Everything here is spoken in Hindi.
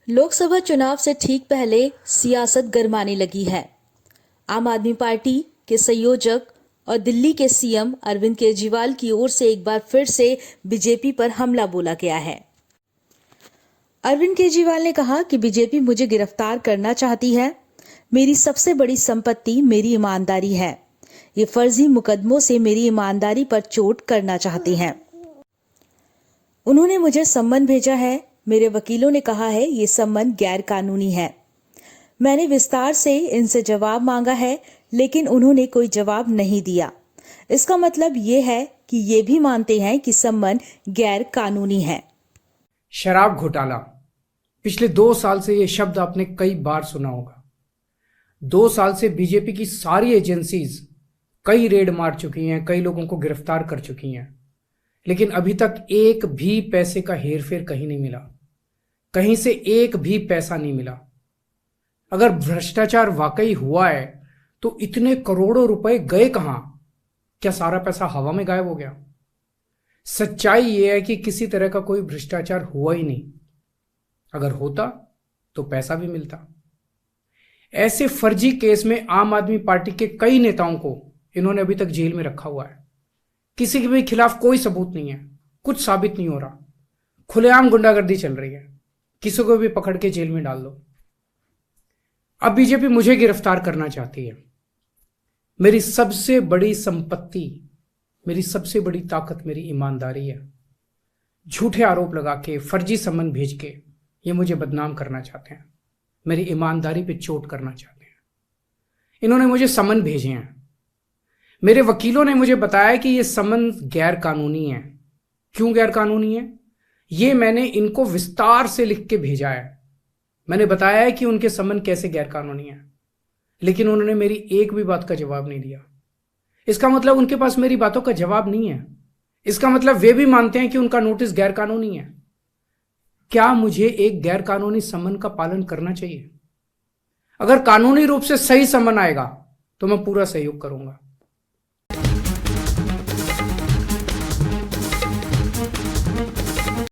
लोकसभा चुनाव से ठीक पहले सियासत गरमाने लगी है। आम आदमी पार्टी के संयोजक और दिल्ली के सीएम अरविंद केजरीवाल की ओर से एक बार फिर से बीजेपी पर हमला बोला गया है। अरविंद केजरीवाल ने कहा कि बीजेपी मुझे गिरफ्तार करना चाहती है। मेरी सबसे बड़ी संपत्ति मेरी ईमानदारी है। ये फर्जी मुकदमों से मेरी ईमानदारी पर चोट करना चाहते हैं। उन्होंने मुझे सम्मन भेजा है। मेरे वकीलों ने कहा है ये सम्मन गैर कानूनी है। मैंने विस्तार से इनसे जवाब मांगा है, लेकिन उन्होंने कोई जवाब नहीं दिया। इसका मतलब ये है कि ये भी मानते हैं कि सम्मन गैर कानूनी है। शराब घोटाला, पिछले 2 साल से ये शब्द आपने कई बार सुना होगा। 2 साल से बीजेपी की सारी एजेंसीज कई रेड मार चुकी हैं, कई लोगों को गिरफ्तार कर चुकी हैं, लेकिन अभी तक एक भी पैसे का हेरफेर कहीं नहीं मिला। कहीं से एक भी पैसा नहीं मिला। अगर भ्रष्टाचार वाकई हुआ है तो इतने करोड़ों रुपए गए कहां? क्या सारा पैसा हवा में गायब हो गया? सच्चाई यह है कि किसी तरह का कोई भ्रष्टाचार हुआ ही नहीं। अगर होता तो पैसा भी मिलता। ऐसे फर्जी केस में आम आदमी पार्टी के कई नेताओं को इन्होंने अभी तक जेल में रखा हुआ है। किसी के भी खिलाफ कोई सबूत नहीं है, कुछ साबित नहीं हो रहा। खुलेआम गुंडागर्दी चल रही है, किसी को भी पकड़ के जेल में डाल दो। अब बीजेपी मुझे गिरफ्तार करना चाहती है। मेरी सबसे बड़ी संपत्ति, मेरी सबसे बड़ी ताकत मेरी ईमानदारी है। झूठे आरोप लगा के, फर्जी सम्मन भेज के ये मुझे बदनाम करना चाहते हैं, मेरी ईमानदारी पे चोट करना चाहते हैं। इन्होंने मुझे सम्मन भेजे हैं। मेरे वकीलों ने मुझे बताया कि ये सम्मन गैर कानूनी है। क्यों गैर कानूनी है? ये मैंने इनको विस्तार से लिख के भेजा है। मैंने बताया है कि उनके सम्मन कैसे गैर कानूनी है, लेकिन उन्होंने मेरी एक भी बात का जवाब नहीं दिया। इसका मतलब उनके पास मेरी बातों का जवाब नहीं है। इसका मतलब वे भी मानते हैं कि उनका नोटिस गैर कानूनी है। क्या मुझे एक गैर कानूनी सम्मन का पालन करना चाहिए? अगर कानूनी रूप से सही सम्मन आएगा तो मैं पूरा सहयोग करूंगा।